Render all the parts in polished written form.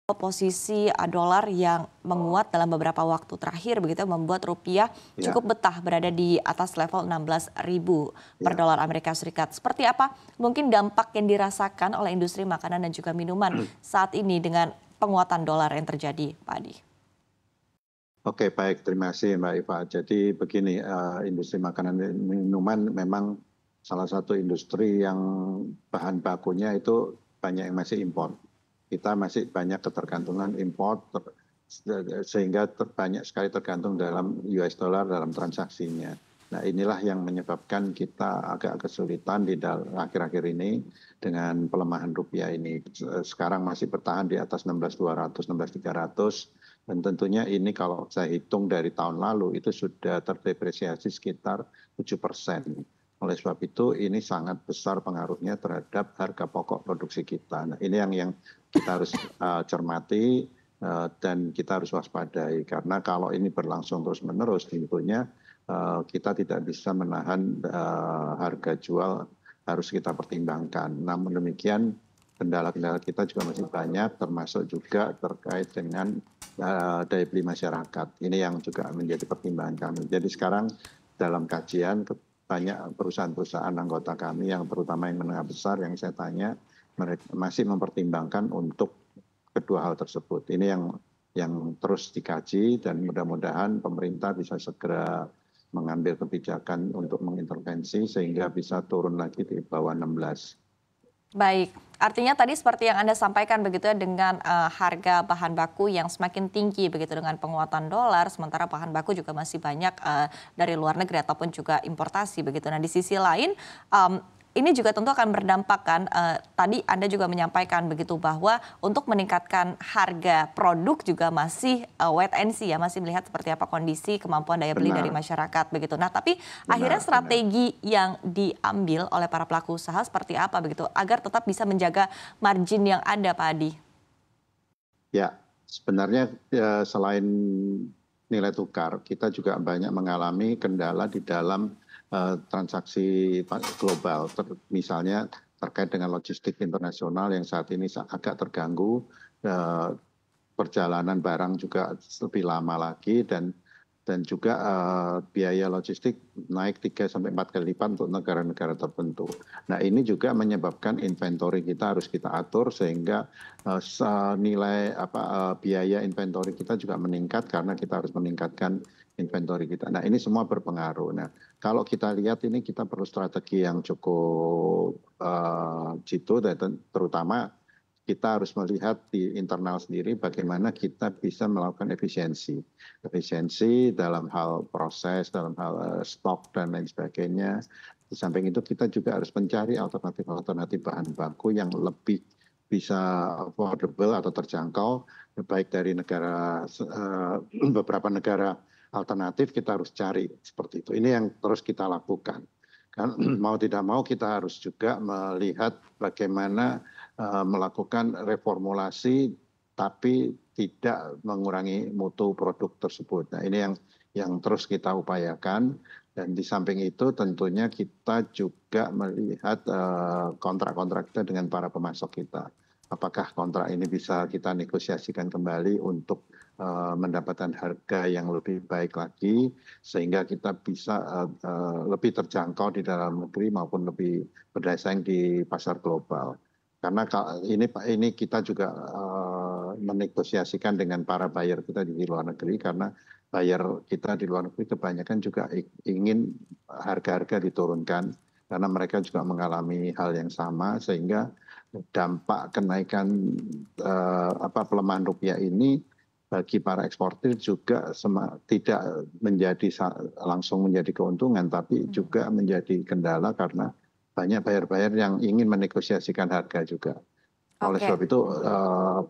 Posisi dolar yang menguat dalam beberapa waktu terakhir begitu membuat rupiah Ya, cukup betah berada di atas level 16.000 per ya. dolar Amerika Serikat. Seperti apa mungkin dampak yang dirasakan oleh industri makanan dan juga minuman saat ini dengan penguatan dolar yang terjadi, Pak Adi? Oke, baik. Terima kasih, Mbak Iva. Jadi begini, industri makanan dan minuman memang salah satu industri yang bahan bakunya itu banyak yang masih impor. Kita masih banyak ketergantungan impor, sehingga banyak sekali tergantung dalam US dollar dalam transaksinya. Nah, inilah yang menyebabkan kita agak kesulitan di akhir-akhir ini dengan pelemahan rupiah ini. Sekarang masih bertahan di atas 16.200, 16.300. Dan tentunya ini kalau saya hitung dari tahun lalu itu sudah terdepresiasi sekitar 7%. Oleh sebab itu ini sangat besar pengaruhnya terhadap harga pokok produksi kita. Nah, ini yang kita harus cermati dan kita harus waspadai. Karena kalau ini berlangsung terus-menerus tentunya kita tidak bisa menahan harga jual, harus kita pertimbangkan. Namun demikian kendala-kendala kita juga masih banyak, termasuk juga terkait dengan daya beli masyarakat. Ini yang juga menjadi pertimbangan kami. Jadi sekarang dalam kajian banyak perusahaan-perusahaan anggota kami yang terutama yang menengah besar yang saya tanya mereka masih mempertimbangkan untuk kedua hal tersebut. Ini yang terus dikaji dan mudah-mudahan pemerintah bisa segera mengambil kebijakan untuk mengintervensi sehingga bisa turun lagi di bawah 16. Baik, artinya tadi seperti yang Anda sampaikan begitu ya dengan harga bahan baku yang semakin tinggi begitu dengan penguatan dolar, sementara bahan baku juga masih banyak dari luar negeri ataupun juga importasi begitu. Nah di sisi lain ini juga tentu akan berdampak kan, tadi Anda juga menyampaikan begitu bahwa untuk meningkatkan harga produk juga masih wait and see ya, masih melihat seperti apa kondisi kemampuan daya beli dari Benar, masyarakat begitu. Nah tapi akhirnya benar, benar. strategi yang diambil oleh para pelaku usaha seperti apa begitu agar tetap bisa menjaga margin yang ada, Pak Adi? Ya, sebenarnya selain nilai tukar, kita juga banyak mengalami kendala di dalam transaksi global. Misalnya terkait dengan logistik internasional yang saat ini agak terganggu, eh, perjalanan barang juga lebih lama lagi dan juga biaya logistik naik 3 sampai 4 kali lipat untuk negara-negara tertentu. Nah, ini juga menyebabkan inventory kita harus kita atur sehingga nilai biaya inventory kita juga meningkat karena kita harus meningkatkan inventory kita. Nah, ini semua berpengaruh. Nah, kalau kita lihat ini kita perlu strategi yang cukup jitu dan terutama kita harus melihat di internal sendiri bagaimana kita bisa melakukan efisiensi. Efisiensi dalam hal proses, dalam hal stok dan lain sebagainya. Di samping itu kita juga harus mencari alternatif-alternatif bahan baku yang lebih bisa affordable atau terjangkau, baik dari beberapa negara alternatif kita harus cari seperti itu. Ini yang terus kita lakukan. Kan mau tidak mau kita harus juga melihat bagaimana melakukan reformulasi tapi tidak mengurangi mutu produk tersebut. Nah, ini yang terus kita upayakan dan di samping itu tentunya kita juga melihat kontrak-kontrak kita dengan para pemasok kita. Apakah kontrak ini bisa kita negosiasikan kembali untuk mendapatkan harga yang lebih baik lagi sehingga kita bisa lebih terjangkau di dalam negeri maupun lebih berdaya saing di pasar global. Karena ini kita juga menegosiasikan dengan para buyer kita di luar negeri karena buyer kita di luar negeri kebanyakan juga ingin harga-harga diturunkan karena mereka juga mengalami hal yang sama sehingga dampak kenaikan pelemahan rupiah ini bagi para eksportir juga tidak langsung menjadi keuntungan tapi juga menjadi kendala karena banyak buyer-buyer yang ingin menegosiasikan harga juga. Oleh Oke. sebab itu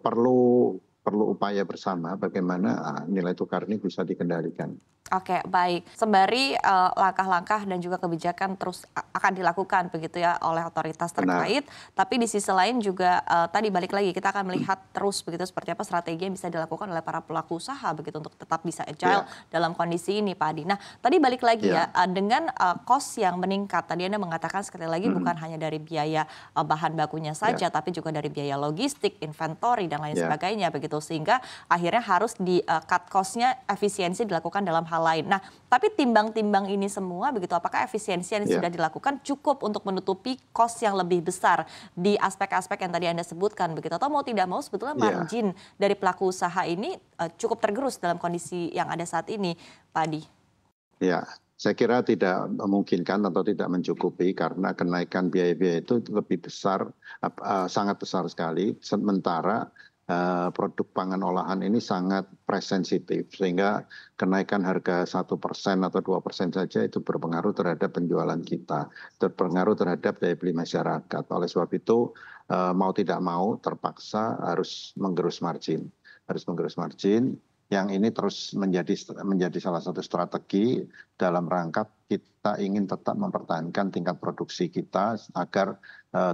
perlu upaya bersama bagaimana nilai tukar ini bisa dikendalikan. Oke, baik. Sembari langkah-langkah dan juga kebijakan terus akan dilakukan begitu ya oleh otoritas Benar. terkait, tapi di sisi lain juga tadi balik lagi kita akan melihat terus begitu seperti apa strategi yang bisa dilakukan oleh para pelaku usaha begitu untuk tetap bisa agile Ya, dalam kondisi ini, Pak Adi. Nah, tadi balik lagi ya ya. dengan cost yang meningkat. Tadi Anda mengatakan sekali lagi bukan hanya dari biaya bahan bakunya Ya, saja, tapi juga dari biaya logistik, inventory dan lain ya, sebagainya begitu. Sehingga akhirnya harus di cut cost-nya efisiensi dilakukan dalam hal lain. Nah, tapi timbang-timbang ini semua begitu, apakah efisiensi yang ya, sudah dilakukan cukup untuk menutupi cost yang lebih besar di aspek-aspek yang tadi Anda sebutkan begitu? Atau mau tidak mau sebetulnya ya. margin dari pelaku usaha ini cukup tergerus dalam kondisi yang ada saat ini, Pak Adi? Ya, saya kira tidak memungkinkan atau tidak mencukupi karena kenaikan biaya-biaya itu lebih besar, sangat besar sekali. Sementara produk pangan olahan ini sangat price sensitif, sehingga kenaikan harga 1% atau 2% saja itu berpengaruh terhadap penjualan kita, berpengaruh terhadap daya beli masyarakat. Oleh sebab itu, mau tidak mau terpaksa harus menggerus margin, yang ini terus menjadi salah satu strategi dalam rangka kita ingin tetap mempertahankan tingkat produksi kita agar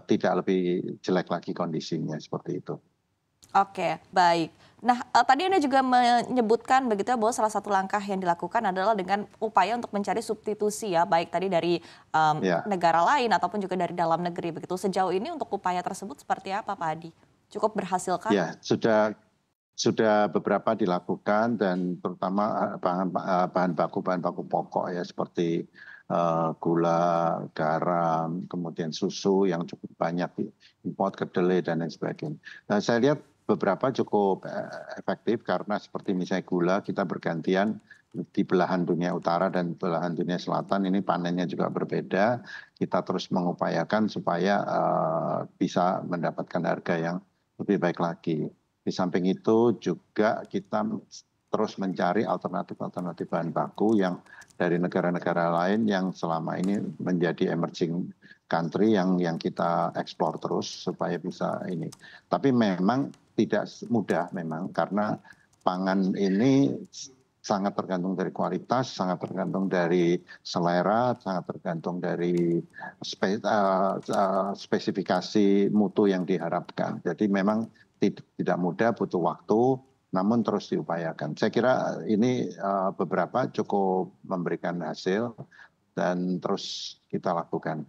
tidak lebih jelek lagi kondisinya seperti itu. Oke, baik. Nah, tadi Anda juga menyebutkan begitu ya bahwa salah satu langkah yang dilakukan adalah dengan upaya untuk mencari substitusi ya, baik tadi dari Ya, negara lain ataupun juga dari dalam negeri begitu. Sejauh ini untuk upaya tersebut seperti apa, Pak Adi? Cukup berhasilkah? ya sudah beberapa dilakukan dan terutama bahan baku pokok ya seperti gula, garam, kemudian susu yang cukup banyak import, kedelai dan lain sebagainya. Nah, saya lihat beberapa cukup efektif karena seperti misalnya gula kita bergantian di belahan dunia utara dan belahan dunia selatan ini panennya juga berbeda. Kita terus mengupayakan supaya bisa mendapatkan harga yang lebih baik lagi. Di samping itu juga kita terus mencari alternatif bahan baku yang dari negara-negara lain yang selama ini menjadi emerging country yang kita eksplor terus supaya bisa ini. Tapi memang tidak mudah memang karena pangan ini sangat tergantung dari kualitas, sangat tergantung dari selera, sangat tergantung dari spesifikasi mutu yang diharapkan. Jadi memang tidak mudah, butuh waktu, namun terus diupayakan. Saya kira ini beberapa cukup memberikan hasil dan terus kita lakukan.